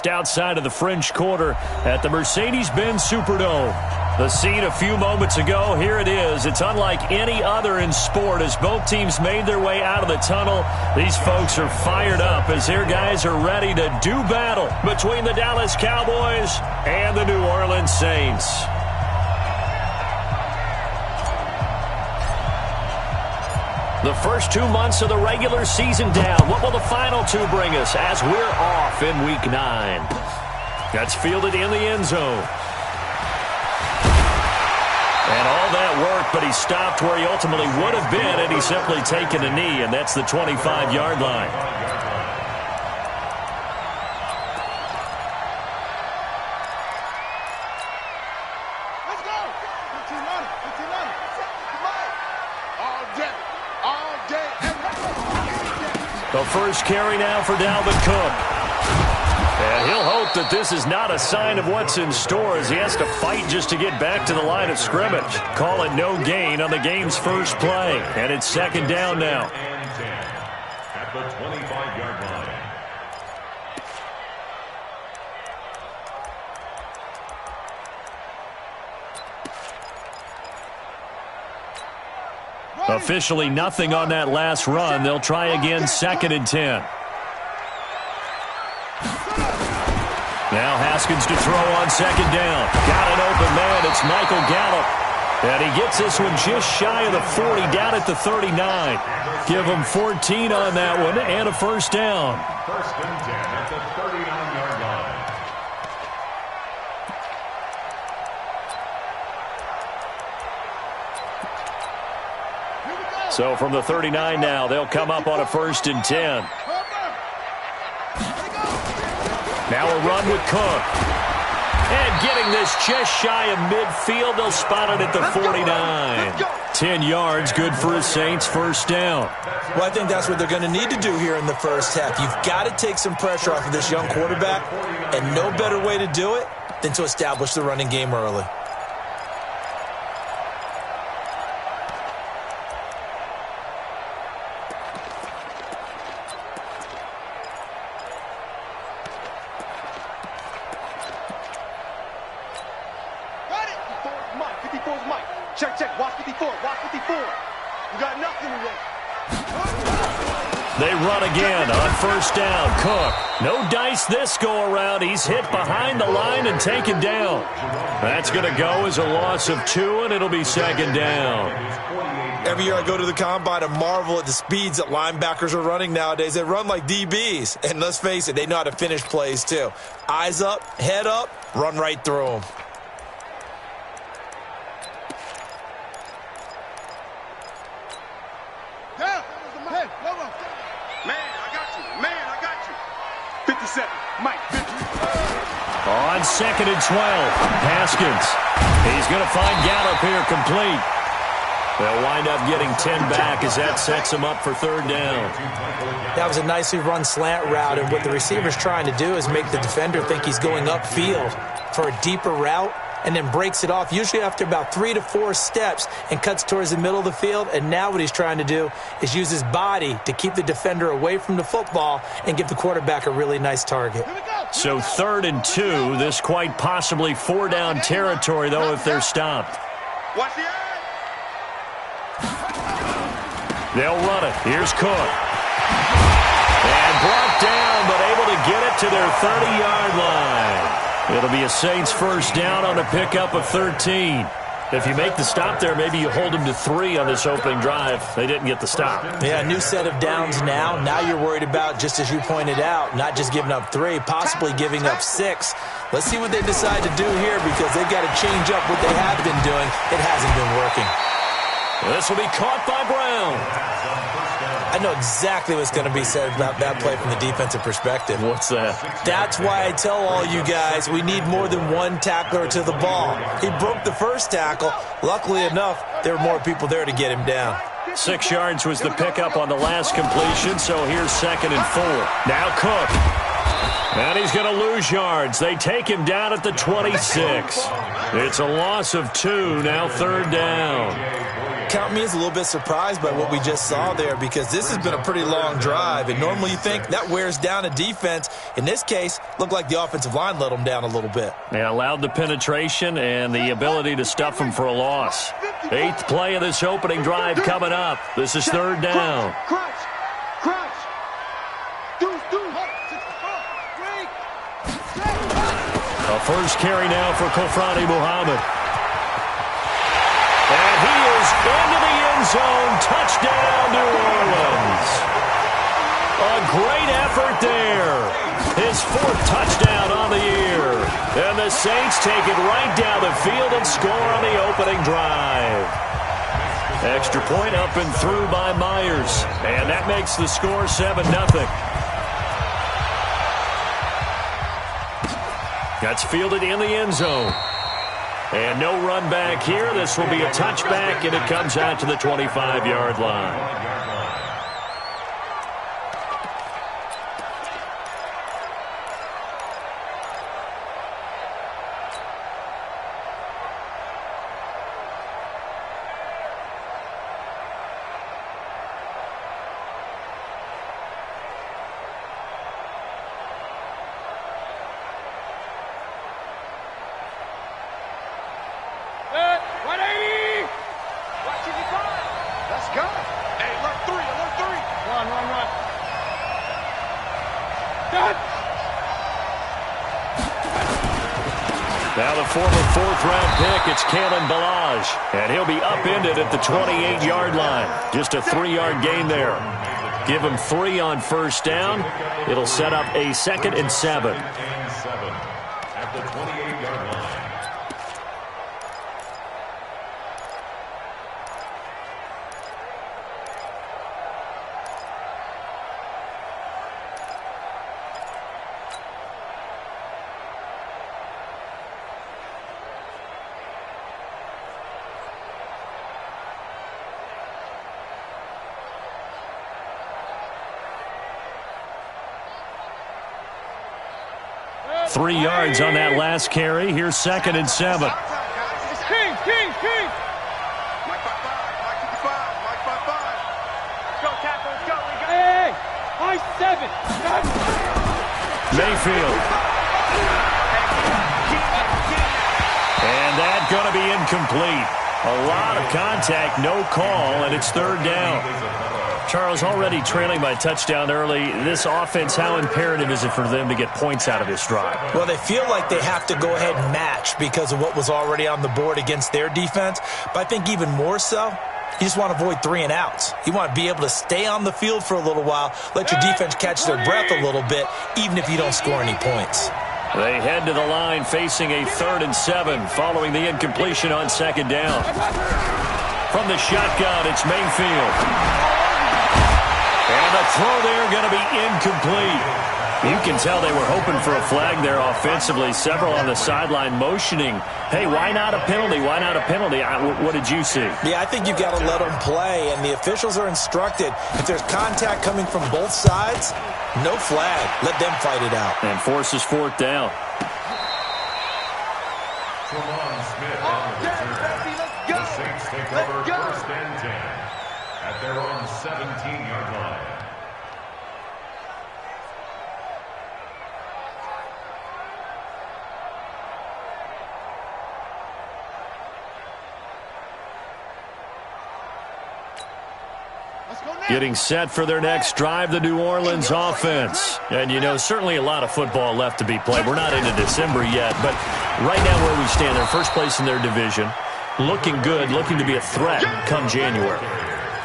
just outside of the French Quarter at the Mercedes-Benz Superdome. The scene a few moments ago, here it is. It's unlike any other in sport as both teams made their way out of the tunnel. These folks are fired up as their guys are ready to do battle between the Dallas Cowboys and the New Orleans Saints. The first 2 months of the regular season down. What will the final two bring us as we're off in Week 9? That's fielded in the end zone. And all that work, but he stopped where he ultimately would have been had he simply taken a knee, and that's the 25-yard line. The first carry now for Dalvin Cook. And he'll hope that this is not a sign of what's in store as he has to fight just to get back to the line of scrimmage. Call it no gain on the game's first play. And it's second down now. At the 25-yard line. Officially nothing on that last run. They'll try again, second and 10. Now Haskins to throw on second down. Got an open man. It's Michael Gallup. And he gets this one just shy of the 40, down at the 39. Give him 14 on that one and a first down. First and 10 at the 39-yard line. So from the 39 now, they'll come up on a first and 10. Now a run with Cook. And getting this just shy of midfield, they'll spot it at the 49. 10 yards, good for the Saints, first down. Well, I think that's what they're going to need to do here in the first half. You've got to take some pressure off of this young quarterback, and no better way to do it than to establish the running game early. They run again on first down. Cook. No dice this go-around. He's hit behind the line and taken down. That's going to go as a loss of 2, and it'll be second down. Every year I go to the combine and marvel at the speeds that linebackers are running nowadays. They run like DBs. And let's face it, they know how to finish plays too. Eyes up, head up, run right through them. On second and 12, Haskins. He's going to find Gallup here complete. They'll wind up getting 10 back as that sets him up for third down. That was a nicely run slant route, and what the receiver's trying to do is make the defender think he's going upfield for a deeper route, and then breaks it off, usually after about 3 to 4 steps, and cuts towards the middle of the field. And now what he's trying to do is use his body to keep the defender away from the football and give the quarterback a really nice target. So third and 2, this quite possibly 4-down territory, though, if they're stopped. They'll run it. Here's Cook. And brought down, but able to get it to their 30-yard line. It'll be a Saints first down on a pickup of 13. If you make the stop there, maybe you hold them to 3 on this opening drive. They didn't get the stop. Yeah, new set of downs now. Now you're worried about, just as you pointed out, not just giving up 3, possibly giving up 6. Let's see what they decide to do here, because they've got to change up what they have been doing. It hasn't been working. This will be caught by Brown. I know exactly what's going to be said about that play from the defensive perspective. What's that? That's why I tell all you guys we need more than one tackler to the ball. He broke the first tackle. Luckily enough, there were more people there to get him down. 6 yards was the pickup on the last completion, so here's second and 4. Now Cook. And he's going to lose yards. They take him down at the 26. It's a loss of 2, now third down. count me as a little bit surprised by what we just saw there, because this has been a pretty long drive, and normally you think that wears down a defense. In this case, looked like the offensive line let them down a little bit. They allowed the penetration and the ability to stuff them for a loss. 8th play of this opening drive coming up. This is 3rd down. A first carry now for Kofrani Muhammad. And he is into the end zone. Touchdown, New Orleans. A great effort there. His 4th touchdown on the year. And the Saints take it right down the field and score on the opening drive. Extra point up and through by Myers. And that makes the score 7-0. That's fielded in the end zone. And no run back here. This will be a touchback, and it comes out to the 25-yard line. Now the former 4th-round pick, it's Kalen Ballage. And he'll be upended at the 28-yard line. Just a 3-yard gain there. Give him 3 on first down. It'll set up a 2nd and 7. At the 28-yard line. Three yards on that last carry. Here's 2nd and 7. King. Go, Capos, go. Hey, high 7. Mayfield. And that's going to be incomplete. A lot of contact, no call, and it's 3rd down. Charles, already trailing by touchdown early. This offense, how imperative is it for them to get points out of this drive? Well, they feel like they have to go ahead and match because of what was already on the board against their defense. But I think even more so, you just want to avoid 3 and outs. You want to be able to stay on the field for a little while, let your defense catch their breath a little bit, even if you don't score any points. They head to the line facing a 3rd and 7 following the incompletion on 2nd down. From the shotgun, it's Mayfield. And the throw there going to be incomplete. You can tell they were hoping for a flag there offensively. Several on the sideline motioning, hey, why not a penalty? Why not a penalty? What did you see? Yeah, I think you've got to let them play, and the officials are instructed. If there's contact coming from both sides, no flag. Let them fight it out. And forces 4th down. The Saints take over 1st and 10 at their own 17-yard line. Getting set for their next drive, the New Orleans offense. And, you know, certainly a lot of football left to be played. We're not into December yet, but right now where we stand, they're first place in their division. Looking good, looking to be a threat come January.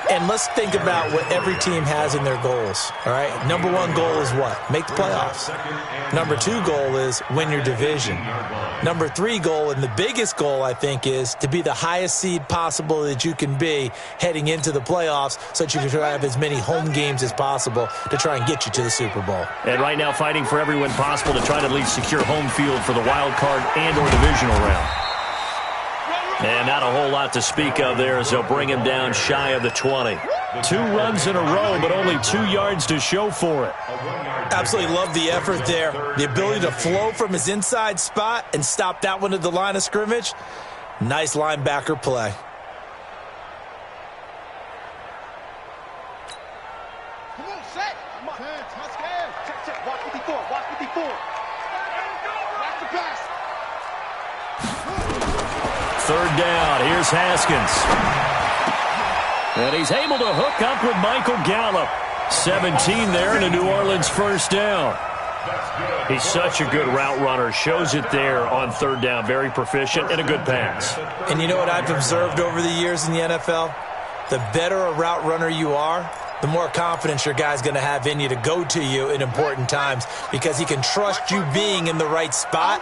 And let's think about what every team has in their goals, all right? Number 1 goal is what? Make the playoffs. Number 2 goal is win your division. Number 3 goal, and the biggest goal, I think, is to be the highest seed possible that you can be heading into the playoffs so that you can try to have as many home games as possible to try and get you to the Super Bowl. And right now fighting for every win possible to try to at least secure home field for the wild card and or divisional round. And not a whole lot to speak of there as they'll bring him down shy of the 20. 2 runs in a row, but only 2 yards to show for it. Absolutely love the effort there. The ability to flow from his inside spot and stop that one at the line of scrimmage. Nice linebacker play. Third down. Here's Haskins. And he's able to hook up with Michael Gallup. 17 there and a New Orleans first down. He's such a good route runner. Shows it there on third down. Very proficient and a good pass. And you know what I've observed over the years in the NFL? The better a route runner you are, the more confidence your guy's going to have in you to go to you in important times because he can trust you being in the right spot,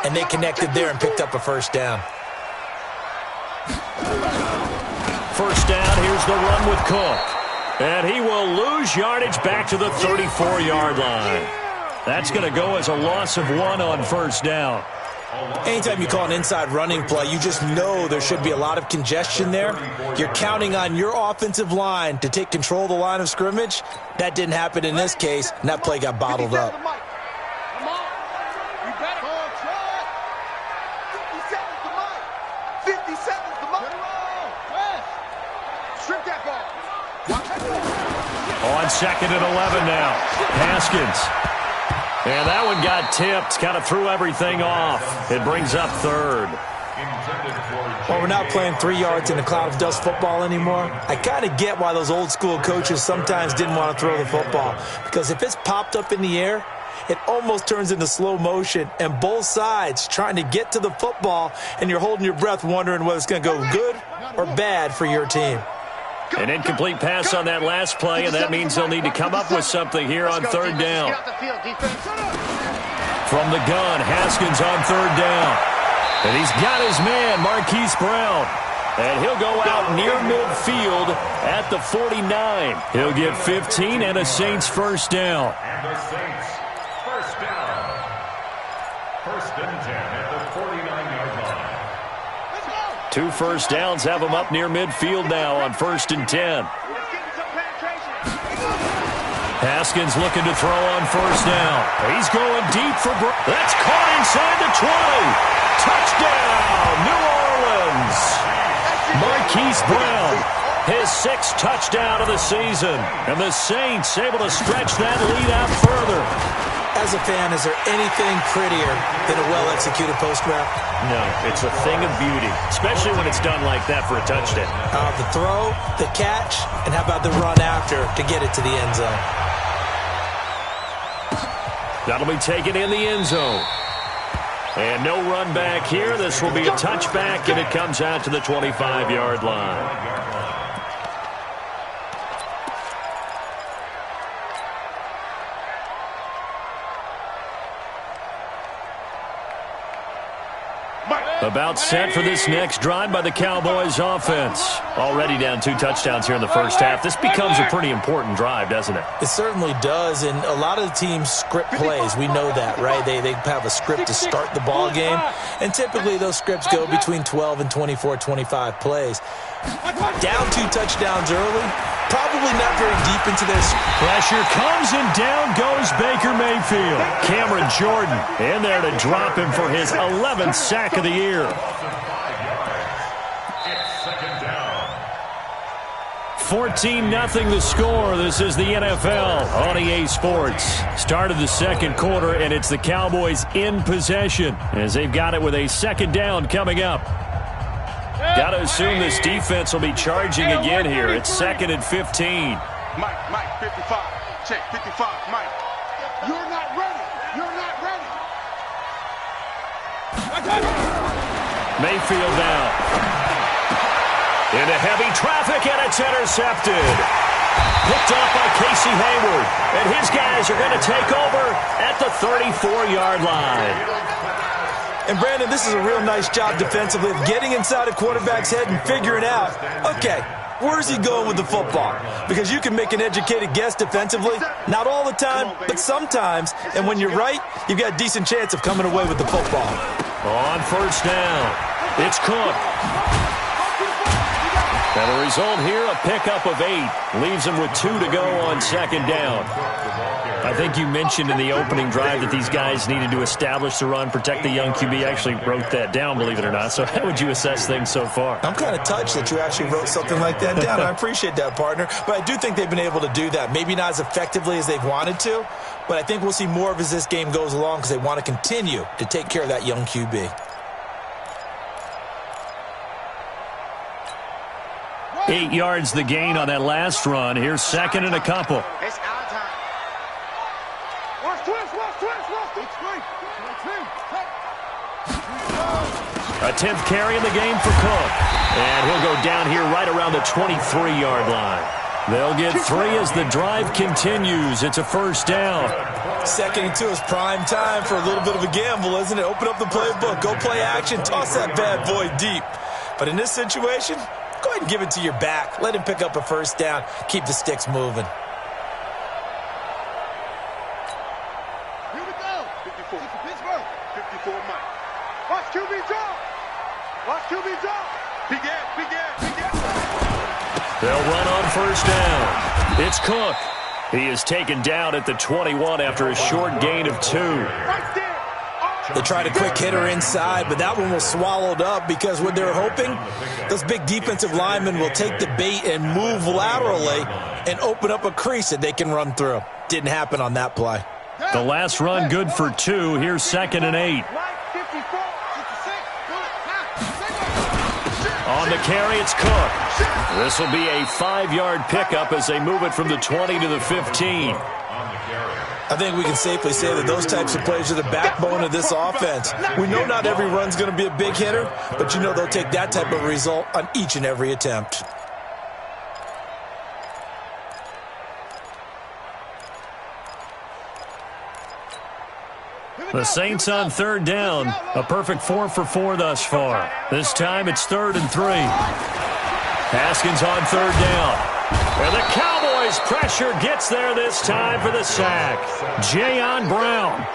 and they connected there and picked up a first down. First down, here's the run with Cook. And he will lose yardage back to the 34-yard line. That's going to go as a loss of 1 on first down. Anytime you call an inside running play, you just know there should be a lot of congestion there. You're counting on your offensive line to take control of the line of scrimmage. That didn't happen in this case, and that play got bottled up. On second and 11 now. Haskins. And that one got tipped. Kind of threw everything off. It brings up third. Well, we're not playing 3 yards in a cloud of dust football anymore. I kind of get why those old school coaches sometimes didn't want to throw the football. Because if it's popped up in the air, it almost turns into slow motion. And both sides trying to get to the football, and you're holding your breath wondering whether it's going to go good or bad for your team. An incomplete pass on that last play, and that means they'll need to come up with something here on third down. From the gun, Haskins on third down. And he's got his man, Marquise Brown. And he'll go out near midfield at the 49. He'll get 15 and a Saints first down. And the Saints first down. First and 10 at the 49-yard line. 2 first downs have him up near midfield now on first and 10. Haskins looking to throw on first down. He's going deep for that's caught inside the 20. Touchdown, New Orleans. Marquise Brown, his 6th touchdown of the season. And the Saints able to stretch that lead out further. As a fan, is there anything prettier than a well-executed post route? No, it's a thing of beauty, especially when it's done like that for a touchdown. The throw, the catch, and how about the run after to get it to the end zone? That'll be taken in the end zone. And no run back here. This will be a touchback, and it comes out to the 25-yard line. About set for this next drive by the Cowboys offense. Already down 2 touchdowns here in the first half. This becomes a pretty important drive, doesn't it? It certainly does, and a lot of the teams script plays. We know that, right? They have a script to start the ball game, and typically those scripts go between 12 and 24, 25 plays. Down 2 touchdowns early, probably not very deep into this. Pressure comes, and down goes Baker Mayfield. Cameron Jordan in there to drop him for his 11th sack of the year. 14-0 the score. This is the NFL on EA Sports. Started the second quarter, and it's the Cowboys in possession as they've got it with a second down coming up. Got to assume this defense will be charging again here. It's 2nd and 15. Mike, 55. Check, 55, Mike. You're not ready. You're not ready. Mayfield down. Into heavy traffic, and it's intercepted. Picked off by Casey Hayward. And his guys are going to take over at the 34-yard line. And, Brandon, this is a real nice job defensively of getting inside a quarterback's head and figuring out, okay, where's he going with the football? Because you can make an educated guess defensively. Not all the time, but sometimes. And when you're right, you've got a decent chance of coming away with the football. On first down, it's Cook. And the result here, a pickup of 8. Leaves him with 2 to go on second down. I think you mentioned in the opening drive that these guys needed to establish the run, protect the young QB. I actually wrote that down, believe it or not. So how would you assess things so far? I'm kind of touched that you actually wrote something like that down. I appreciate that, partner. But I do think they've been able to do that. Maybe not as effectively as they've wanted to, but I think we'll see more of as this game goes along because they want to continue to take care of that young QB. 8 yards the gain on that last run. Here's second and a couple. It's our time. Watch twist. A 10th carry in the game for Cook. And he'll go down here right around the 23-yard line. They'll get 3 as the drive continues. It's a first down. 2nd and 2 is prime time for a little bit of a gamble, isn't it? Open up the playbook. Go play action. Toss that bad boy deep. But in this situation, go ahead and give it to your back. Let him pick up a first down. Keep the sticks moving. Here we go. 54. Pittsburgh. 54 Mike. Watch QB draw. Big Ed. They'll run on first down. It's Cook. He is taken down at the 21 after a short gain of 2. Right there. They tried a quick hitter inside, but that one was swallowed up because what they're hoping, those big defensive linemen will take the bait and move laterally and open up a crease that they can run through. Didn't happen on that play. The last run good for 2. Here's 2nd and 8. On the carry, it's Cook. This will be a 5-yard pickup as they move it from the 20 to the 15. I think we can safely say that those types of plays are the backbone of this offense. We know not every run's going to be a big hitter, but you know they'll take that type of result on each and every attempt. The Saints on third down. A perfect 4 for 4 thus far. This time it's 3rd and 3. Haskins on third down. And the Cowboys pressure gets there this time for the sack. Jayon Brown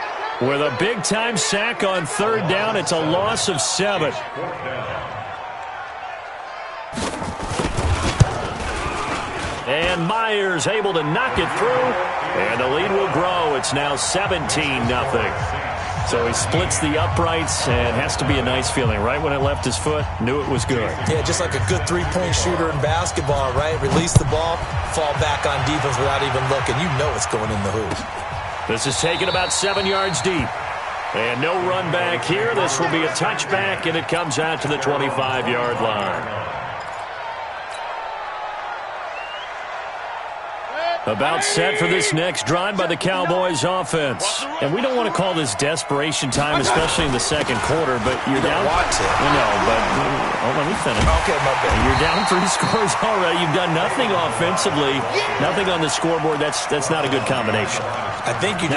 with a big-time sack on third down. It's a loss of 7. And Myers able to knock it through. And the lead will grow. It's now 17-0. So he splits the uprights, and has to be a nice feeling. Right when it left his foot, knew it was good. Yeah, just like a good three-point shooter in basketball, right? Release the ball, fall back on defense without even looking. You know it's going in the hoop. This is taken about 7 yards deep. And no run back here. This will be a touchback, and it comes out to the 25-yard line. About set for this next drive by the Cowboys offense. And we don't want to call this desperation time, especially in the second quarter, but you're down. Want to. I know, but let me finish. Okay, my bad. You're down 3 scores already. You've done nothing offensively, nothing on the scoreboard. That's not a good combination. I think you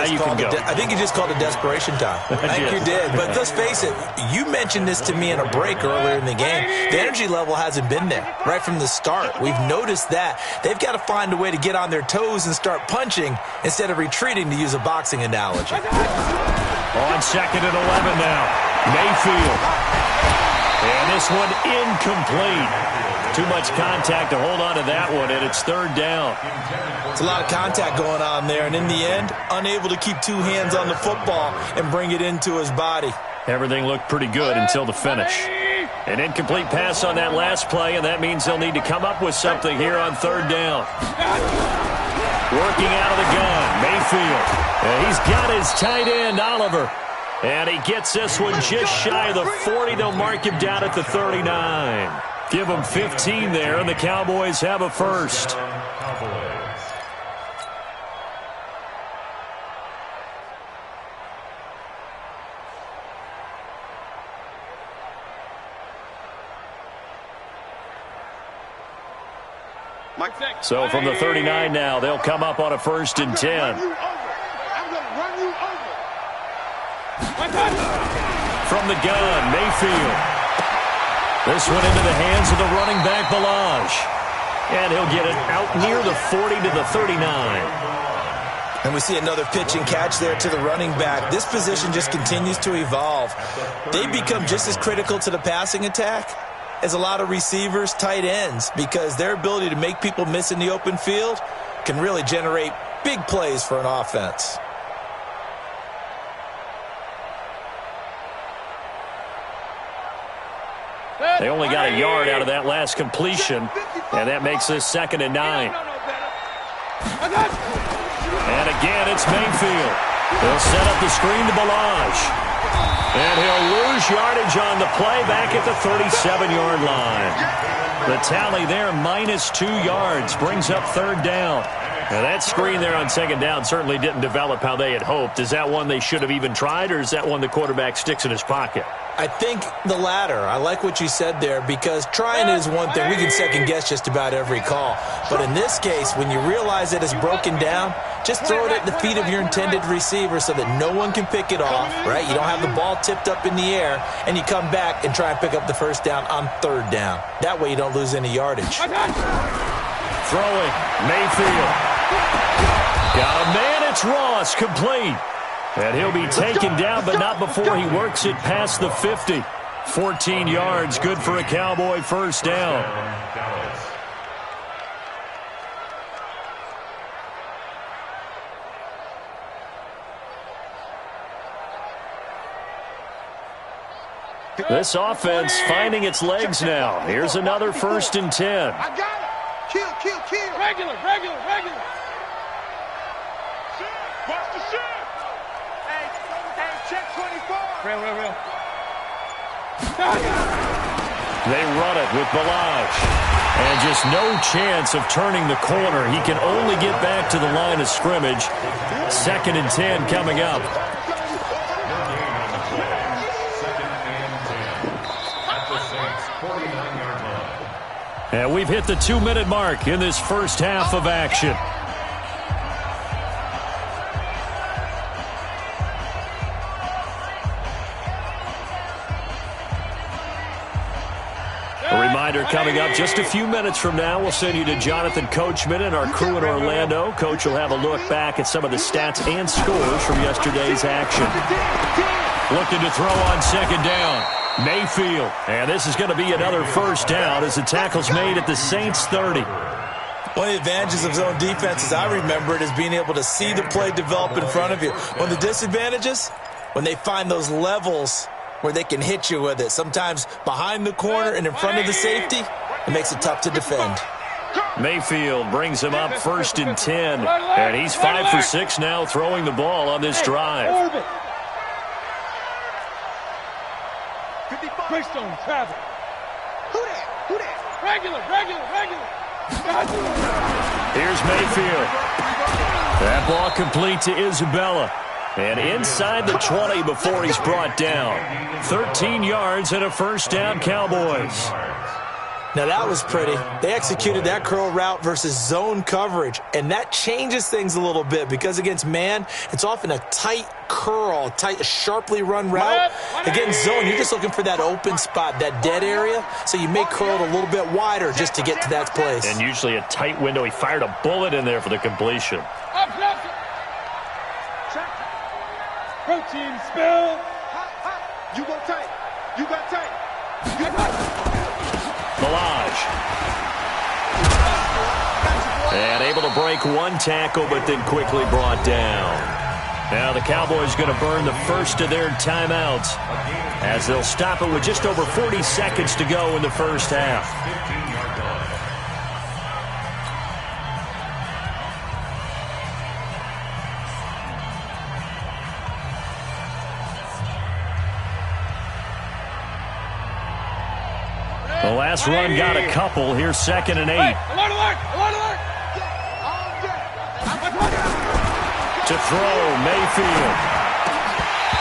just called it desperation time. I think you did. But let's face it, you mentioned this to me in a break earlier in the game. The energy level hasn't been there right from the start. We've noticed that. They've got to find a way to get on their toes and start punching instead of retreating, to use a boxing analogy. On 2nd and 11 now. Mayfield. And this one incomplete. Too much contact to hold on to that one, and it's 3rd down. It's a lot of contact going on there, and in the end, unable to keep 2 hands on the football and bring it into his body. Everything looked pretty good until the finish. An incomplete pass on that last play, and that means they'll need to come up with something here on 3rd down. Working out of the gun, Mayfield. And he's got his tight end, Oliver. And he gets this one just shy of the 40. They'll mark him down at the 39. Give him 15 there, and the Cowboys have a first. So from the 39 now, they'll come up on a 1st and 10. I'm going to run you over. From the gun, Mayfield. This one into the hands of the running back, Balaj. And he'll get it out near the 40 to the 39. And we see another pitch and catch there to the running back. This position just continues to evolve. They become just as critical to the passing attack as a lot of receivers, tight ends, because their ability to make people miss in the open field can really generate Big plays for an offense. They only got a yard out of that last completion, and that makes this 2nd and 9. And again, it's Mayfield. He'll set up the screen to Balaj. And he'll lose yardage on the play back at the 37-yard line. The tally there, -2 yards, brings up 3rd down. Now, that screen there on 2nd down certainly didn't develop how they had hoped. Is that one they should have even tried, or is that one the quarterback sticks in his pocket? I think the latter. I like what you said there, because trying is one thing. We can second-guess just about every call. But in this case, when you realize that it's broken down, just throw it at the feet of your intended receiver so that no one can pick it off, right? You don't have the ball tipped up in the air, and you come back and try and pick up the 1st down on 3rd down. That way you don't lose any yardage. Throwing, Mayfield. Got a man, it's Ross, complete. And he'll be taken down, but not before he works it past the 50. 14 yards, good for a Cowboy 1st down. This offense finding its legs now. Here's another 1st and 10. I got it. Kill. Regular. Watch the shot. Hey, check 24. Real. They run it with Balaj. And just no chance of turning the corner. He can only get back to the line of scrimmage. 2nd and 10 coming up. And we've hit the 2-minute mark in this 1st half of action. A reminder coming up just a few minutes from now. We'll send you to Jonathan Coachman and our crew in Orlando. Coach will have a look back at some of the stats and scores from yesterday's action. Looking to throw on 2nd down. Mayfield. And this is going to be another 1st down as the tackle's made at the Saints 30. One of the advantages of zone defense, as I remember it, is being able to see the play develop in front of you. One of the disadvantages, when they find those levels where they can hit you with it, sometimes behind the corner and in front of the safety, it makes it tough to defend. Mayfield brings him up 1st and 10. And he's 5 for 6 now throwing the ball on this drive. Greystone, travel. Who that? Regular. Here's Mayfield. That ball complete to Isabella. And inside the 20 before he's brought down. 13 yards and a 1st down, Cowboys. Now that was pretty. They executed that curl route versus zone coverage, and that changes things a little bit because against man, it's often a tight curl, sharply run route. Against zone, you're just looking for that open spot, that dead area, so you may curl it a little bit wider just to get to that place. And usually a tight window. He fired a bullet in there for the completion. Protein spill. You got tight. Balaj. And able to break one tackle, but then quickly brought down. Now the Cowboys going to burn the first of their timeouts as they'll stop it with just over 40 seconds to go in the 1st half. The last run got a couple. Here's 2nd and 8. Alert! To throw, Mayfield.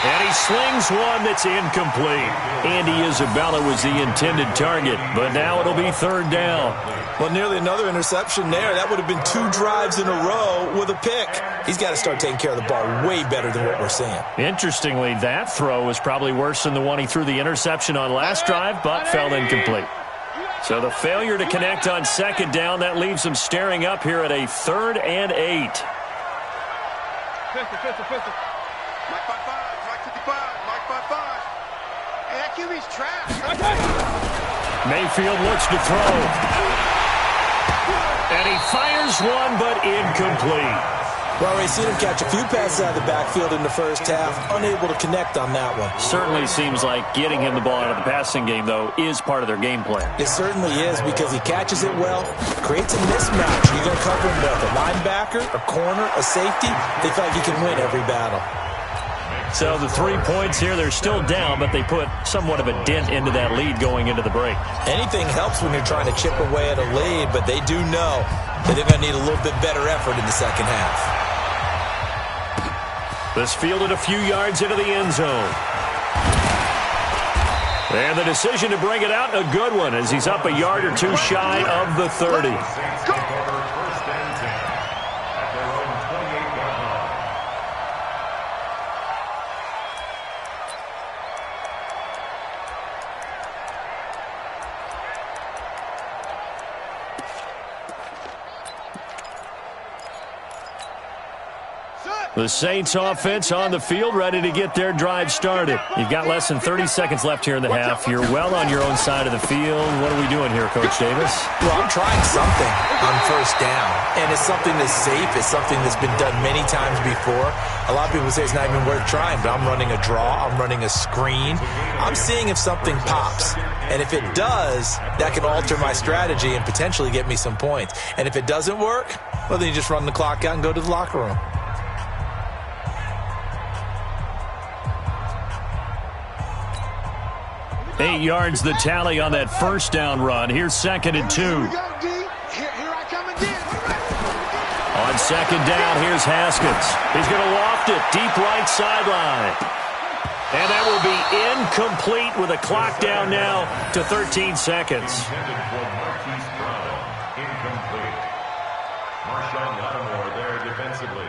And he slings one that's incomplete. Andy Isabella was the intended target, but now it'll be 3rd down. Well, nearly another interception there. That would have been 2 drives in a row with a pick. He's got to start taking care of the ball way better than what we're seeing. Interestingly, that throw was probably worse than the one he threw the interception on last drive, but fell incomplete. So the failure to connect on 2nd down, that leaves him staring up here at a 3rd and 8. Pistol. Mike 55, Mike 55, Mike 55. Hey, that QB's trash. Mayfield looks to throw. And he fires one, but incomplete. Well, we've seen him catch a few passes out of the backfield in the first half, unable to connect on that one. Certainly seems like getting him the ball out of the passing game, though, is part of their game plan. It certainly is because he catches it well, creates a mismatch. You're going to cover him with a linebacker, a corner, a safety. They feel like he can win every battle. So the 3 points here, they're still down, but they put somewhat of a dent into that lead going into the break. Anything helps when you're trying to chip away at a lead, but they do know that they're going to need a little bit better effort in the second half. This fielded a few yards into the end zone. And the decision to bring it out, a good one, as he's up a yard or two shy of the 30. The Saints offense on the field, ready to get their drive started. You've got less than 30 seconds left here in the half. You're well on your own side of the field. What are we doing here, Coach Davis? Well, I'm trying something on first down, and it's something that's safe. It's something that's been done many times before. A lot of people say it's not even worth trying, but I'm running a draw. I'm running a screen. I'm seeing if something pops, and if it does, that can alter my strategy and potentially get me some points. And if it doesn't work, well, then you just run the clock out and go to the locker room. Eight yards the tally on that first down run. Here's 2nd and 2. Here I come again. On 2nd down, here's Haskins. He's going to loft it deep right sideline. And that will be incomplete with a clock down now to 13 seconds. Intended for Marquise Brown. Incomplete. Marshawn Lattimore there defensively.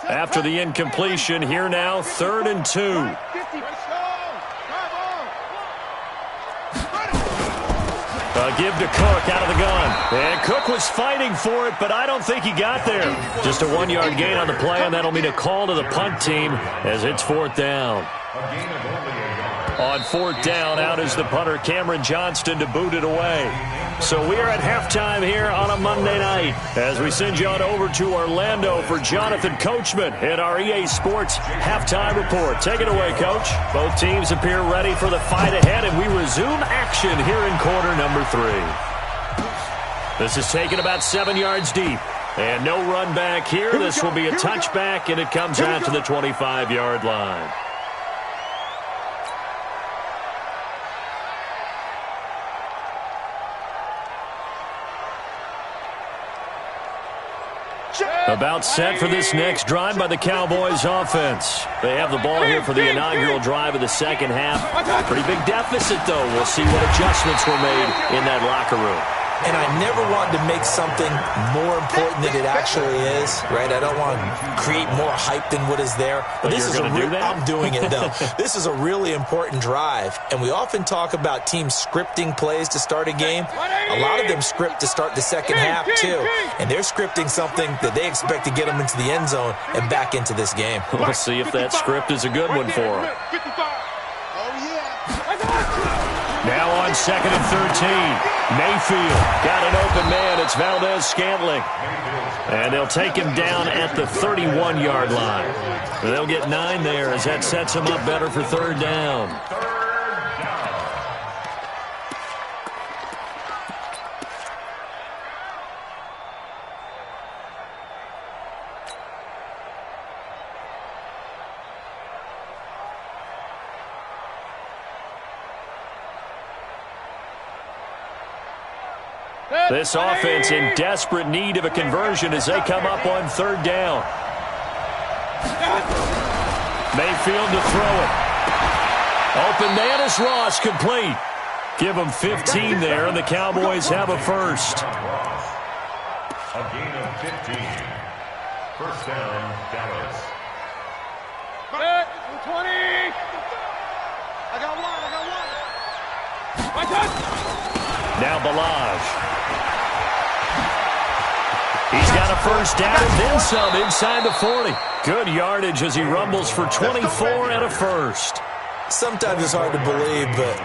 After the incompletion, here now, 3rd and 2. Give to Cook out of the gun. And Cook was fighting for it, but I don't think he got there. Just a 1-yard gain on the play, and that'll mean a call to the punt team as it's 4th down. A gain of only a yard. On 4th down, out is the punter, Cameron Johnston, to boot it away. So we are at halftime here on a Monday night as we send you on over to Orlando for Jonathan Coachman in our EA Sports Halftime Report. Take it away, Coach. Both teams appear ready for the fight ahead, and we resume action here in quarter number 3. This is taken about 7 yards deep. And no run back here. This will be a touchback, and it comes out to the 25-yard line. About set for this next drive by the Cowboys offense. They have the ball here for the inaugural drive of the second half. Pretty big deficit, though. We'll see what adjustments were made in that locker room. And I never want to make something more important than it actually is, right? I don't want to create more hype than what is there. But this is I'm doing it, though. This is a really important drive. And we often talk about teams scripting plays to start a game. A lot of them script to start the second half, too. And they're scripting something that they expect to get them into the end zone and back into this game. We'll see if that script is a good one for them. Now on 2nd and 13. Mayfield got an open man. It's Valdez-Scantling. And they'll take him down at the 31-yard line. They'll get 9 there as that sets him up better for 3rd down. This offense in desperate need of a conversion as they come up on 3rd down. Mayfield to throw it. Open man is Ross, complete. Give them 15 there, and the Cowboys have a first. A gain of 15. First down, Dallas. 20. I got one. My touch. Now Balaj. He's got a first down and then some inside the 40. Good yardage as he rumbles for 24 and a first. Sometimes it's hard to believe, but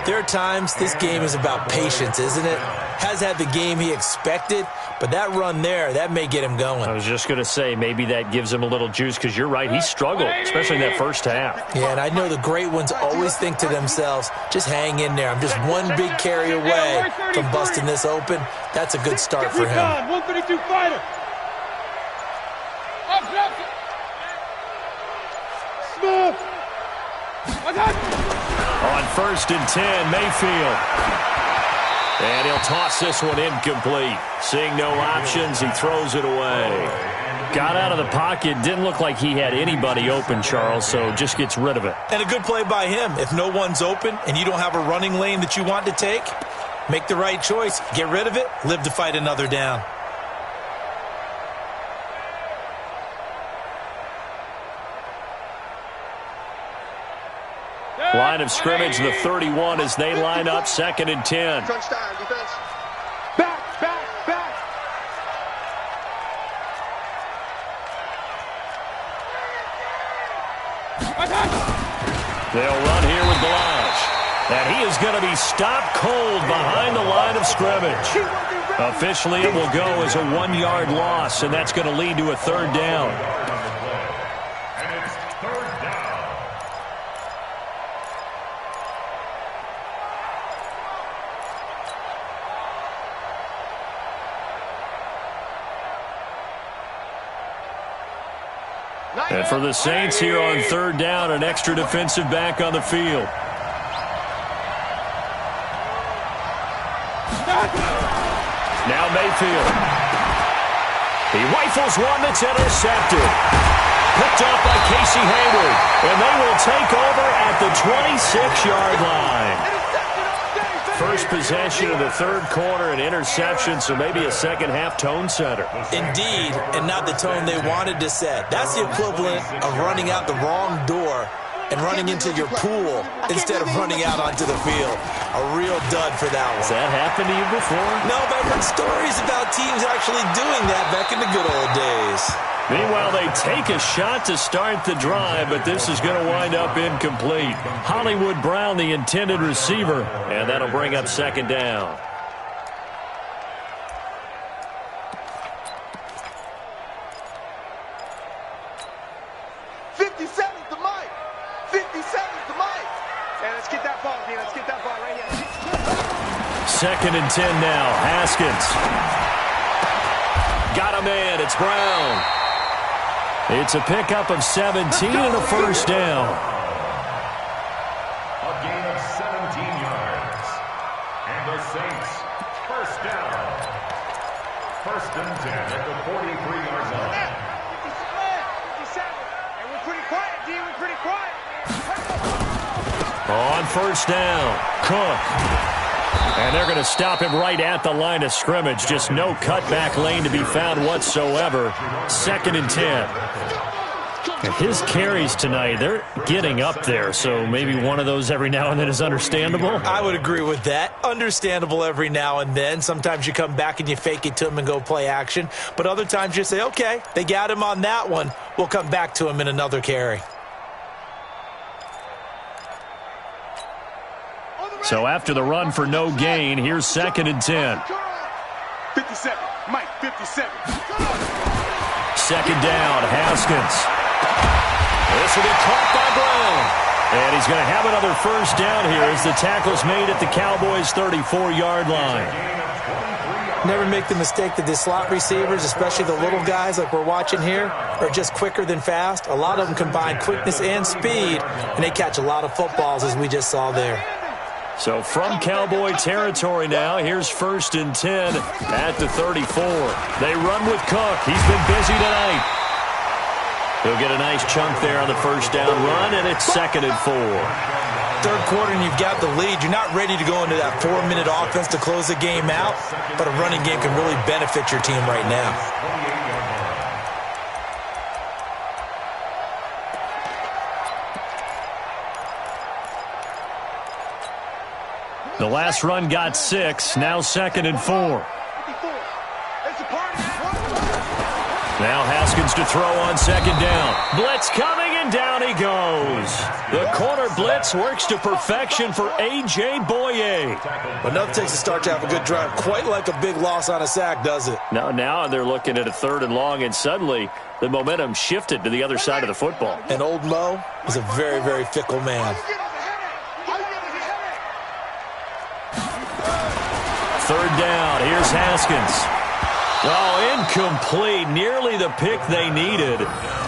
there are times this game is about patience, isn't it? Has had the game he expected, but that run there, that may get him going. I was just going to say, maybe that gives him a little juice, because you're right, he struggled, especially in that first half. Yeah, and I know the great ones always think to themselves, just hang in there. I'm just one big carry away from busting this open. That's a good start for him. 132 fighter. Smooth. On 1st and 10, Mayfield. And he'll toss this one incomplete. Seeing no options, he throws it away. Got out of the pocket, didn't look like he had anybody open, Charles, so just gets rid of it. And a good play by him. If no one's open and you don't have a running lane that you want to take, make the right choice. Get rid of it, live to fight another down. Line of scrimmage, the 31 as they line up 2nd and 10. Crunch time, defense. Back. They'll run here with Blanche. And he is going to be stopped cold behind the line of scrimmage. Officially, it will go as a 1-yard loss, and that's going to lead to a 3rd down. And it's 3rd down. And for the Saints here on 3rd down, an extra defensive back on the field. Now Mayfield. He rifles one that's intercepted. Picked up by Casey Hayward. And they will take over at the 26-yard line. First possession of the 3rd quarter, an interception, so maybe a second-half tone setter. Indeed, and not the tone they wanted to set. That's the equivalent of running out the wrong door and running into your pool instead of running out onto the field. A real dud for that one. Has that happened to you before? No, but I've heard stories about teams actually doing that back in the good old days. Meanwhile, they take a shot to start the drive, but this is going to wind up incomplete. Hollywood Brown, the intended receiver, and that'll bring up 2nd down. Second and 10 now. Haskins. Got a man. It's Brown. It's a pickup of 17 and a 1st down. A gain of 17 yards. And the Saints, 1st down. 1st and 10 at the 43-yard line. 57. And we're pretty quiet, D. We're pretty quiet. On 1st down, Cook. And they're going to stop him right at the line of scrimmage. Just no cutback lane to be found whatsoever. 2nd and 10. And his carries tonight, they're getting up there. So maybe one of those every now and then is understandable. I would agree with that. Understandable every now and then. Sometimes you come back and you fake it to him and go play action. But other times you say, okay, they got him on that one. We'll come back to him in another carry. So after the run for no gain, here's 2nd and 10. 57. Mike, 57. 2nd down, Haskins. This will be caught by Brown. And he's going to have another 1st down here as the tackle's made at the Cowboys' 34-yard line. Never make the mistake that the slot receivers, especially the little guys like we're watching here, are just quicker than fast. A lot of them combine quickness and speed, and they catch a lot of footballs, as we just saw there. So from Cowboy territory now, here's 1st and 10 at the 34. They run with Cook. He's been busy tonight. He'll get a nice chunk there on the 1st down run, and it's 2nd and 4. 3rd quarter and you've got the lead. You're not ready to go into that 4-minute offense to close the game out, but a running game can really benefit your team right now. The last run got 6, now 2nd and 4. Now Haskins to throw on 2nd down. Blitz coming, and down he goes. The corner blitz works to perfection for A.J. Boye. But nothing takes a start to have a good drive, quite like a big loss on a sack, does it? Now they're looking at a 3rd and long, and suddenly the momentum shifted to the other side of the football. And old Mo is a very, very fickle man. 3rd down. Here's Haskins. Oh, incomplete. Nearly the pick they needed.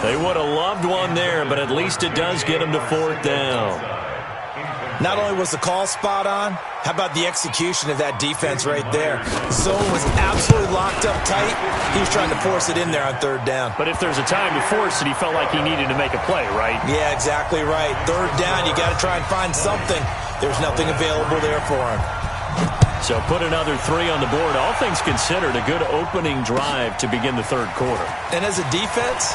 They would have loved one there, but at least it does get them to 4th down. Not only was the call spot on, how about the execution of that defense right there? The zone was absolutely locked up tight. He was trying to force it in there on 3rd down. But if there's a time to force it, he felt like he needed to make a play, right? Yeah, exactly right. 3rd down, you got to try and find something. There's nothing available there for him. So put another 3 on the board. All things considered, a good opening drive to begin the 3rd quarter. And as a defense,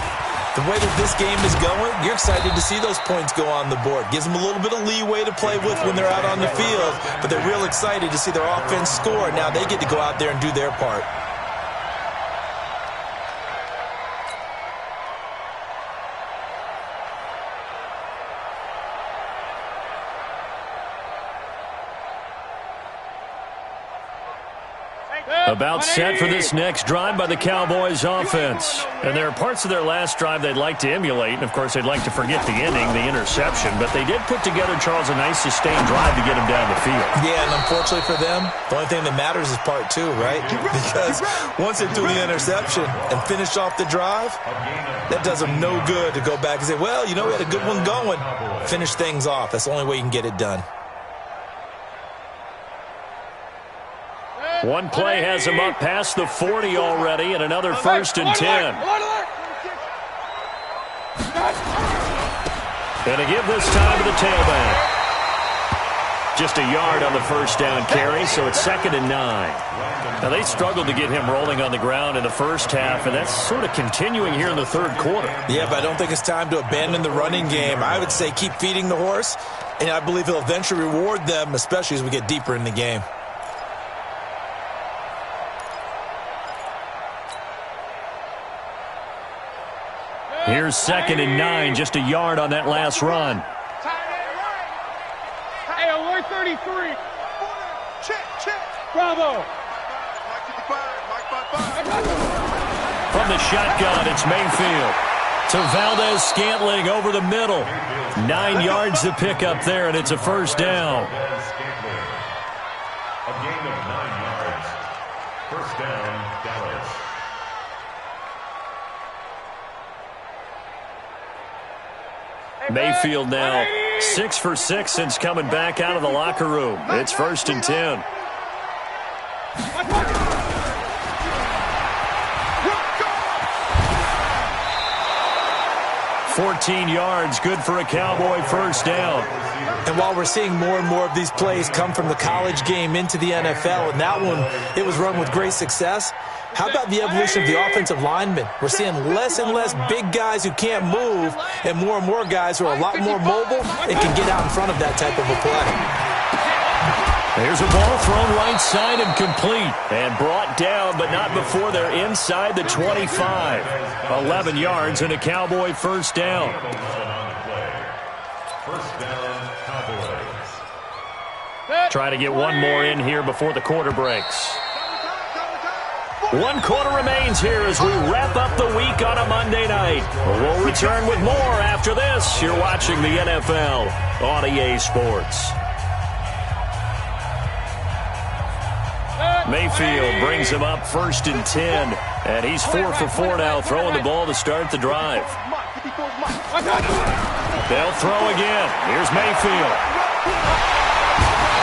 the way that this game is going, you're excited to see those points go on the board. Gives them a little bit of leeway to play with when they're out on the field, but they're real excited to see their offense score. Now they get to go out there and do their part. About set for this next drive by the Cowboys offense. And there are parts of their last drive they'd like to emulate. And, of course, they'd like to forget the ending, the interception. But they did put together, Charles, a nice sustained drive to get them down the field. Yeah, and unfortunately for them, the only thing that matters is part 2, right? Because once they threw the interception and finished off the drive, that does them no good to go back and say, well, you know, we had a good one going. Finish things off. That's the only way you can get it done. One play has him up past the 40 already, and another 1st and 10. And to give this time to the tailback. Just a yard on the 1st down carry, so it's 2nd and 9. Now, they struggled to get him rolling on the ground in the first half, and that's sort of continuing here in the 3rd quarter. Yeah, but I don't think it's time to abandon the running game. I would say keep feeding the horse, and I believe he'll eventually reward them, especially as we get deeper in the game. Here's 2nd and 9, just a yard on that last run. Hey, 133. Check. Bravo. From the shotgun, it's Mayfield. To Valdez-Scantling over the middle. 9 yards to pick up there, and it's a 1st down. A gain of 9 yards. 1st down, Dallas. Mayfield now 6 for 6 since coming back out of the locker room. It's 1st and 10. $14 yards, good for a Cowboy 1st down. And while we're seeing more and more of these plays come from the college game into the NFL, and that one, it was run with great success, how about the evolution of the offensive linemen? We're seeing less and less big guys who can't move and more guys who are a lot more mobile and can get out in front of that type of a play. There's a ball thrown right side and complete. And brought down, but not before they're inside the 25. 11 yards and a Cowboy 1st down. First down, Cowboys. Try to get one more in here before the quarter breaks. 1 quarter remains here as we wrap up the week on a Monday night. We'll return with more after this. You're watching the NFL on EA Sports. Mayfield brings him up 1st and 10. And he's 4 for 4 now, throwing the ball to start the drive. They'll throw again. Here's Mayfield.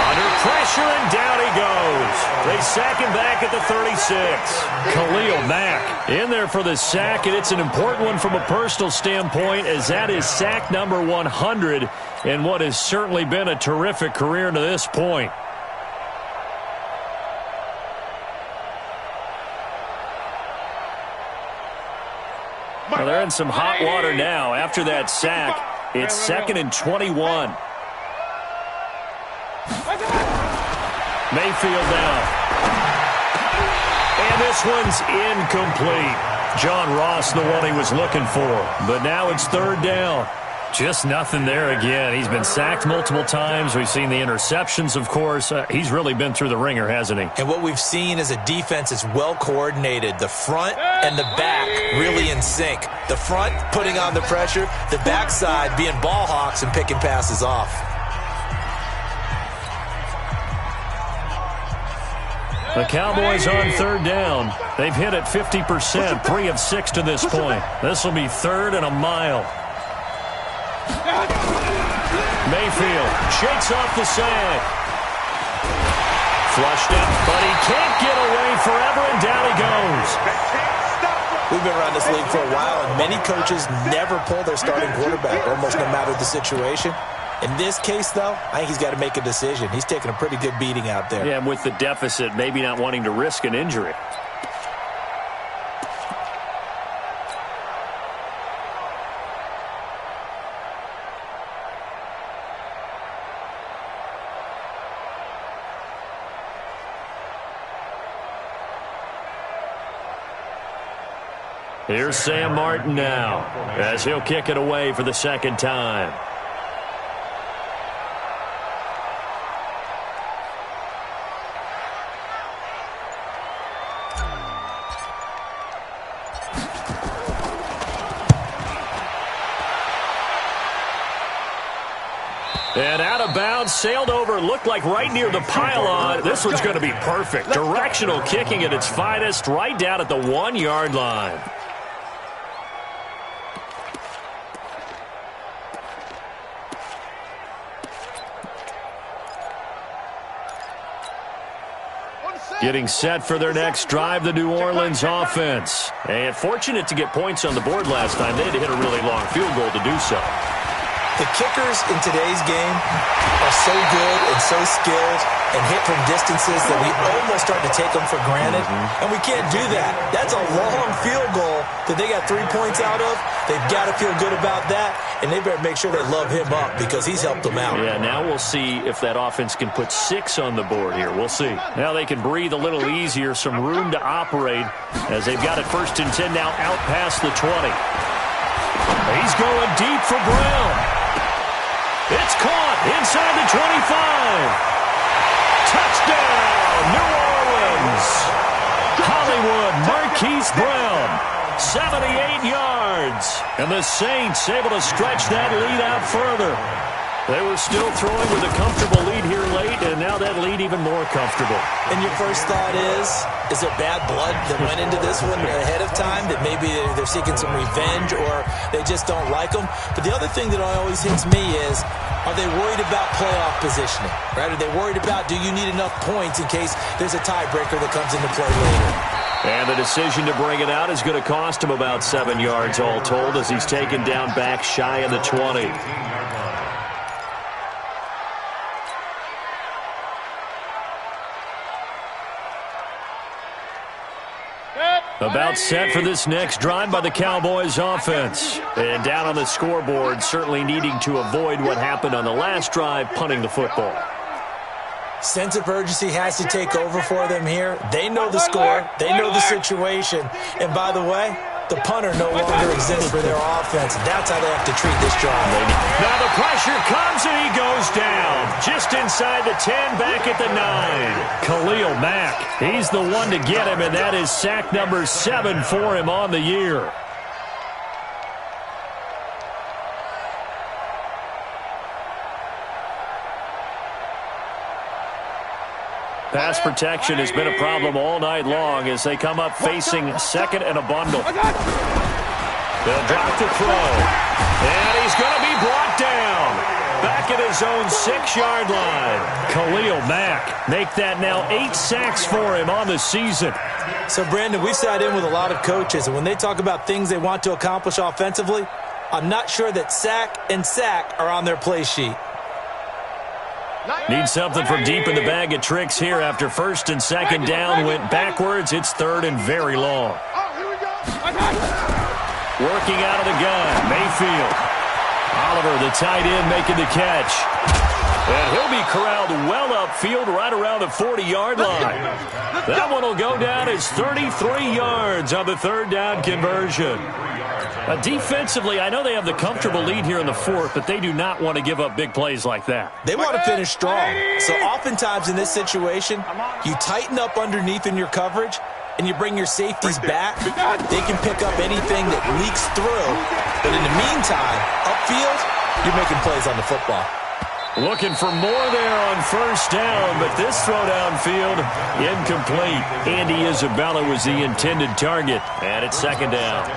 Under pressure, and down he goes. They sack him back at the 36. Khalil Mack in there for the sack, and it's an important one from a personal standpoint, as that is sack number 100 in what has certainly been a terrific career to this point. Well, they're in some hot water now. After that sack, it's 2nd and 21. Mayfield now. And this one's incomplete. John Ross, the one he was looking for. But now it's 3rd down. Just nothing there again. He's been sacked multiple times. We've seen the interceptions, of course. He's really been through the ringer, hasn't he? And what we've seen is a defense that's well coordinated. The front and the back really in sync. The front putting on the pressure, the backside being ball hawks and picking passes off. The Cowboys on third down. They've hit it 50%, 3 of 6 to this point. This will be 3rd and a mile. Mayfield shakes off the sack. Flushed out, but he can't get away forever, and down he goes. We've been around this league for a while, and many coaches never pull their starting quarterback, almost no matter the situation. In this case, though, I think he's got to make a decision. He's taking a pretty good beating out there. Yeah, and with the deficit, maybe not wanting to risk an injury. Here's Sam Martin now, as he'll kick it away for the second time. And out of bounds, sailed over, looked like right near the pylon. This one's going to be perfect. Directional kicking at its finest, right down at the 1-yard line. Getting set for their next drive, the New Orleans offense. And fortunate to get points on the board last time. They had to hit a really long field goal to do so. The kickers in today's game are so good and so skilled and hit from distances that we almost start to take them for granted. And we can't do that. That's a long field goal that they got 3 points out of. They've got to feel good about that, and they better make sure they love him up because he's helped them out. Yeah, now we'll see if that offense can put 6 on the board here. We'll see. Now they can breathe a little easier, some room to operate as they've got it 1st and 10 now out past the 20. He's going deep for Brown. It's caught inside the 25. Touchdown, New Orleans. Hollywood Marquise Brown, 78 yards. And the Saints able to stretch that lead out further. They were still throwing with a comfortable lead here late, and now that lead even more comfortable. And your first thought is there bad blood that went into this one ahead of time, that maybe they're seeking some revenge or they just don't like them? But the other thing that always hits me is, are they worried about playoff positioning? Right? Are they worried about, do you need enough points in case there's a tiebreaker that comes into play later? And the decision to bring it out is going to cost him about 7 yards all told as he's taken down back shy of the 20. About set for this next drive by the Cowboys offense. And down on the scoreboard, certainly needing to avoid what happened on the last drive, punting the football. Sense of urgency has to take over for them here. They know the score. They know the situation. And by the way, the punter no longer exists for their offense. That's how they have to treat this drive. Now the pressure comes and he goes down. Just inside the 10, back at the 9. Khalil Mack, he's the one to get him, and that is sack number 7 for him on the year. Pass protection has been a problem all night long as they come up facing 2nd and a bundle. They'll drop the throw. And he's going to be brought down. Back at his own 6-yard line. Khalil Mack make that now 8 sacks for him on the season. So, Brandon, we've sat in with a lot of coaches, and when they talk about things they want to accomplish offensively, I'm not sure that sack and sack are on their play sheet. Need something from deep in the bag of tricks here after 1st and 2nd down. Went backwards. It's 3rd and very long. Working out of the gun, Mayfield. Oliver, the tight end, making the catch. And he'll be corralled well upfield right around the 40-yard line. That one will go down as 33 yards on the 3rd down conversion. Defensively, I know they have the comfortable lead here in the fourth, but they do not want to give up big plays like that. They want to finish strong. So oftentimes in this situation, you tighten up underneath in your coverage, and you bring your safeties back. They can pick up anything that leaks through. But in the meantime, upfield, you're making plays on the football. Looking for more there on first down, but this throw downfield, incomplete. Andy Isabella was the intended target, and it's second down.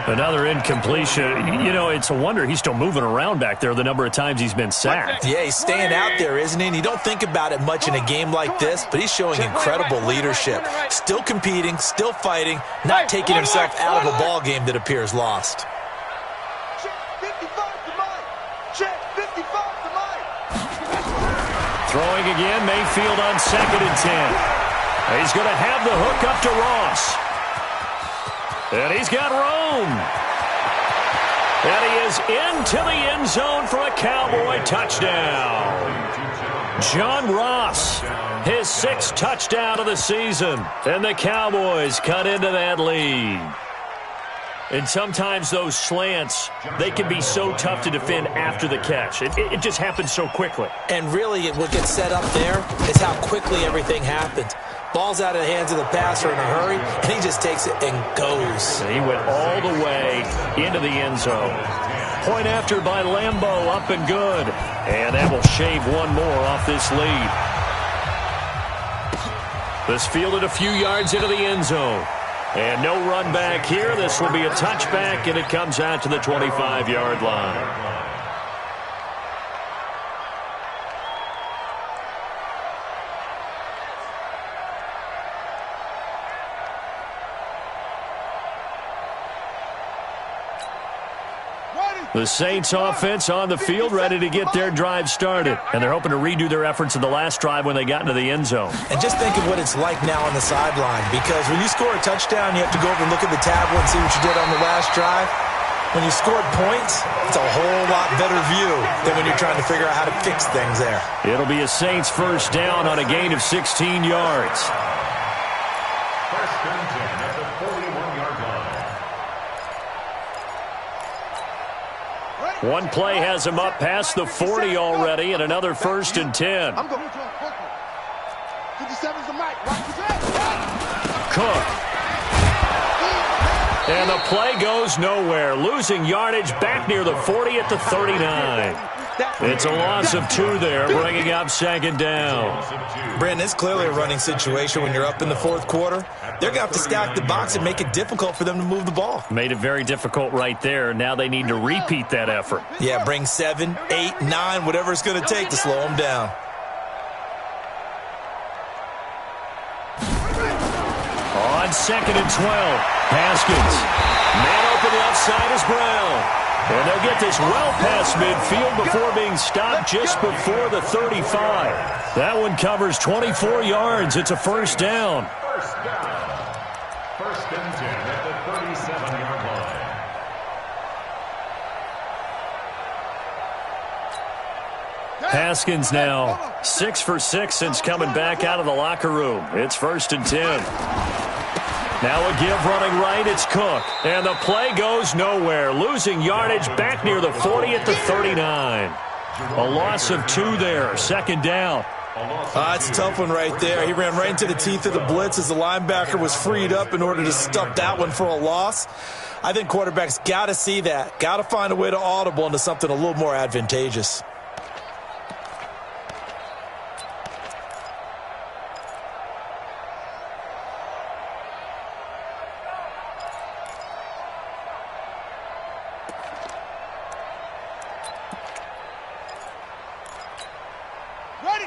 Another incompletion. You know, it's a wonder he's still moving around back there the number of times he's been sacked. Yeah, he's staying out there, isn't he? And you don't think about it much in a game like this, but he's showing incredible leadership. Still competing, still fighting, not taking himself out of a ball game that appears lost. Throwing again, Mayfield on 2nd and 10. He's going to have the hook up to Ross. And he's got room. And he is into the end zone for a Cowboy touchdown. John Ross, his 6th touchdown of the season. And the Cowboys cut into that lead. And sometimes those slants, they can be so tough to defend after the catch. It just happens so quickly. And really, what gets set up there is how quickly everything happens. Ball's out of the hands of the passer in a hurry, and he just takes it and goes. And he went all the way into the end zone. Point after by Lambeau, up and good. And that will shave one more off this lead. This fielded a few yards into the end zone. And no run back here. This will be a touchback, and it comes out to the 25-yard line. The Saints offense on the field, ready to get their drive started. And they're hoping to redo their efforts in the last drive when they got into the end zone. And just think of what it's like now on the sideline. Because when you score a touchdown, you have to go over and look at the tablet and see what you did on the last drive. When you scored points, it's a whole lot better view than when you're trying to figure out how to fix things there. It'll be a Saints first down on a gain of 16 yards. First and 10 at the 41-yard line. One play has him up past the 40 already, and another first and 10. I'm going to 57's the mic. Cook. And the play goes nowhere. Losing yardage back near the 40 at the 39. It's a loss of 2 there, bringing up second down. Brandon, it's clearly a running situation when you're up in the fourth quarter. They're going to have to stack the box and make it difficult for them to move the ball. Made it very difficult right there. Now they need to repeat that effort. Yeah, bring 7, 8, 9, whatever it's going to take to slow them down. On 2nd and 12, Haskins. Man open left side is Brown. And they'll get this well past midfield before being stopped just before the 35. That one covers 24 yards. It's a first down. First down. First and 10 at the 37-yard line. Haskins now 6 for 6 since coming back out of the locker room. It's first and 10. Now a give running right, it's Cook. And the play goes nowhere. Losing yardage back near the 40 at the 39. A loss of 2 there. Second down. It's a tough one right there. He ran right into the teeth of the blitz as the linebacker was freed up in order to stuff that one for a loss. I think quarterbacks got to see that. Got to find a way to audible into something a little more advantageous.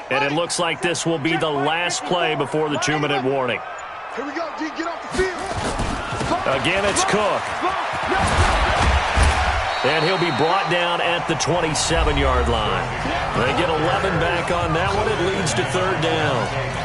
And it looks like this will be the last play before the 2-minute warning. Here we go, D. Get off the field. Again, it's Cook. And he'll be brought down at the 27-yard line. They get 11 back on that one. It leads to third down.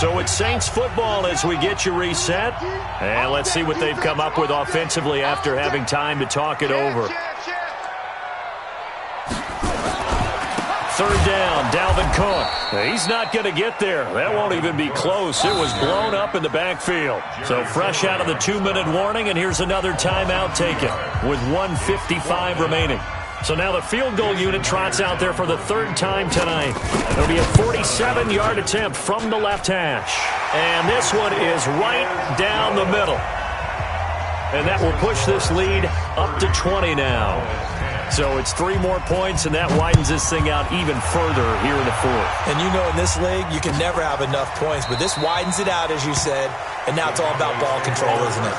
So it's Saints football as we get you reset. And let's see what they've come up with offensively after having time to talk it over. Third down, Dalvin Cook. He's not going to get there. That won't even be close. It was blown up in the backfield. So fresh out of the 2-minute warning, and here's another timeout taken with 1:55 remaining. So now the field goal unit trots out there for the third time tonight. It'll be a 47-yard attempt from the left hash. And this one is right down the middle. And that will push this lead up to 20 now. So it's 3 more points, and that widens this thing out even further here in the fourth. And you know in this league, you can never have enough points, but this widens it out, as you said, and now it's all about ball control, isn't it?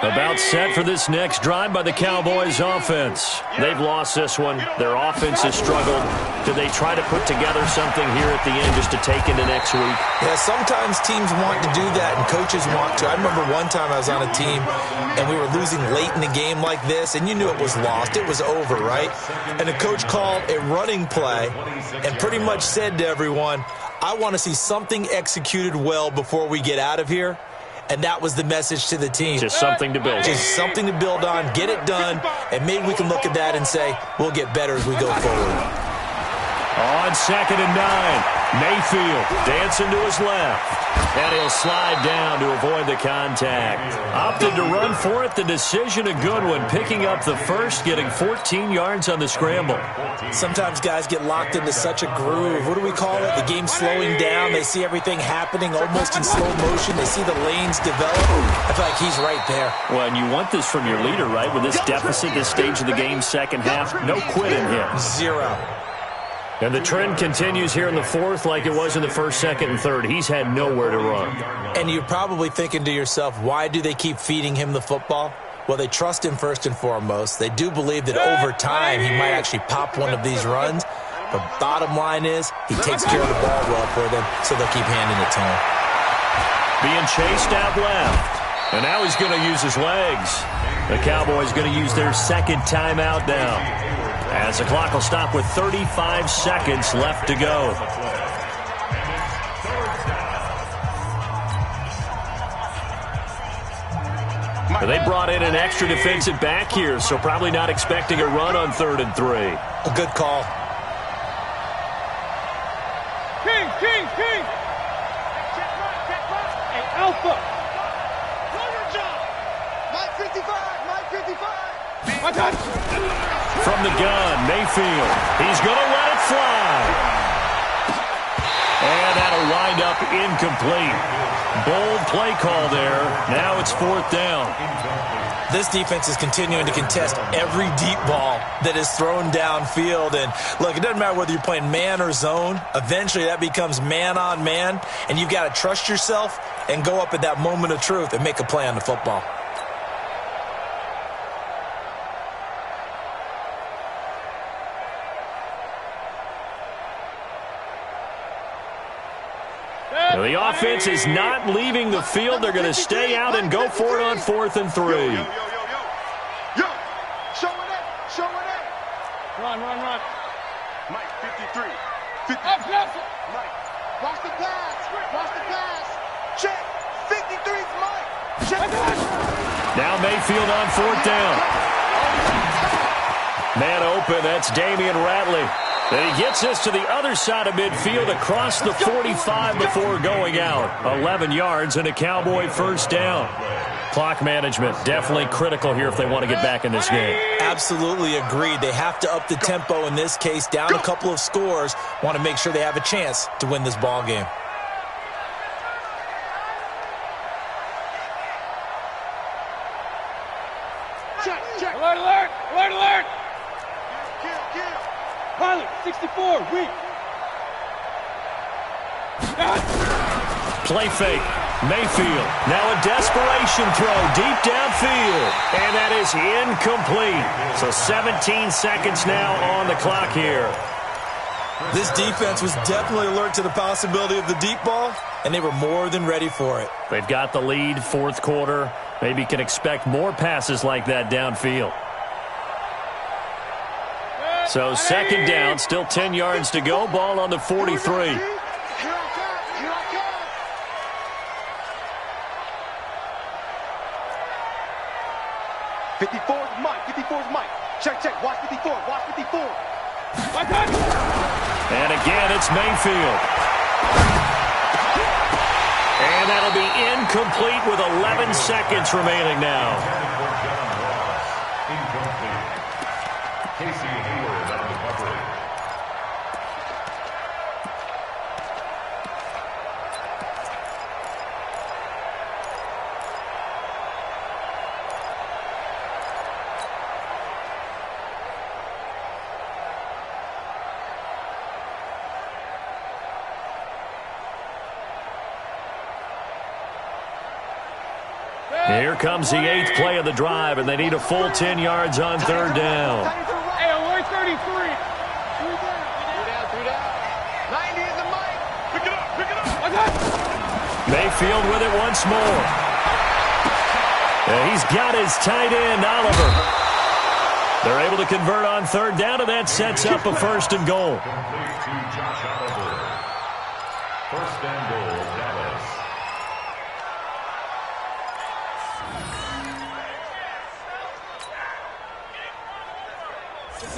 About set for this next drive by the Cowboys offense. They've lost this one. Their offense has struggled. Do they try to put together something here at the end just to take into next week? Yeah, sometimes teams want to do that and coaches want to. I remember one time I was on a team and we were losing late in the game like this, and you knew it was lost. It was over, right? And the coach called a running play and pretty much said to everyone, I want to see something executed well before we get out of here. And that was the message to the team. Just something to build on. Just something to build on, get it done, and maybe we can look at that and say, we'll get better as we go forward. On 2nd and 9, Mayfield dancing to his left. And he'll slide down to avoid the contact. Opted to run for it. The decision a good one. Picking up the first, getting 14 yards on the scramble. Sometimes guys get locked into such a groove. What do we call it? The game's slowing down. They see everything happening almost in slow motion. They see the lanes develop. I feel like he's right there. Well, and you want this from your leader, right? With this deficit, this stage of the game, second half, no quitting him. 0. And the trend continues here in the fourth like it was in the first, second, and third. He's had nowhere to run. And you're probably thinking to yourself, why do they keep feeding him the football? Well, they trust him first and foremost. They do believe that over time he might actually pop one of these runs. But bottom line is he takes care of the ball well for them, so they'll keep handing it to him. Being chased out left. And now he's going to use his legs. The Cowboys going to use their second timeout now, as the clock will stop with 35 seconds left to go. They brought in an extra defensive back here, so probably not expecting a run on 3rd and 3. A good call. King! Hey, Alpha! Mike 55! My God! From the gun, Mayfield. He's going to let it fly. And that'll wind up incomplete. Bold play call there. Now it's 4th down. This defense is continuing to contest every deep ball that is thrown downfield. And look, it doesn't matter whether you're playing man or zone. Eventually that becomes man on man. And you've got to trust yourself and go up at that moment of truth and make a play on the football. The offense is not leaving the field. They're going to stay out and go for it on 4th and 3. Yo! Show it. Run. Mike 53. Mike. Watch the pass. Check. 53's Mike. Check. Now Mayfield on 4th down. Man open, that's Damian Ratley. And he gets this to the other side of midfield across the 45 before going out. 11 yards and a Cowboy first down. Clock management definitely critical here if they want to get back in this game. Absolutely agreed. They have to up the tempo in this case, down a couple of scores. Want to make sure they have a chance to win this ball game. Check. Alert. Kill. Pilot, 64, weak. Play fake. Mayfield. Now a desperation throw deep downfield. And that is incomplete. So 17 seconds now on the clock here. This defense was definitely alert to the possibility of the deep ball, and they were more than ready for it. They've got the lead, 4th quarter. Maybe can expect more passes like that downfield. So second down, still 10 yards to go. Ball on the 43. 54's Mike. 54's Mike. Check, check. Watch 54. Watch 54. And again, it's Mayfield. And that'll be incomplete with 11 seconds remaining now. Casey Hayward on the coverage. Here comes the 8th play of the drive, and they need a full 10 yards on third down. Hey, alert 33. 3 down. 90 is the mic. Pick it up. Pick it up. Mayfield with it once more. And he's got his tight end, Oliver. They're able to convert on third down, and that sets up a 1st and goal. Complete to Josh Oliver. 1st and goal, Dallas.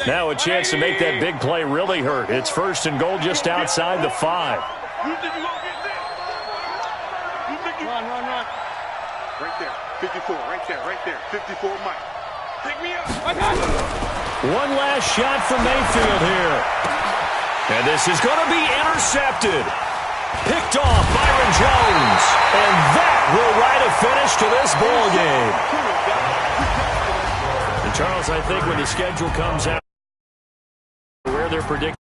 Now a chance to make that big play really hurt. It's 1st and goal just outside the 5. You think you're going to get this? You think you... Run. Right there. 54. Right there. 54 Mike. Pick me up. One last shot for Mayfield here. And this is going to be intercepted. Picked off Byron Jones. And that will write a finish to this ball game. And Charles, I think when the schedule comes out, where they're predicting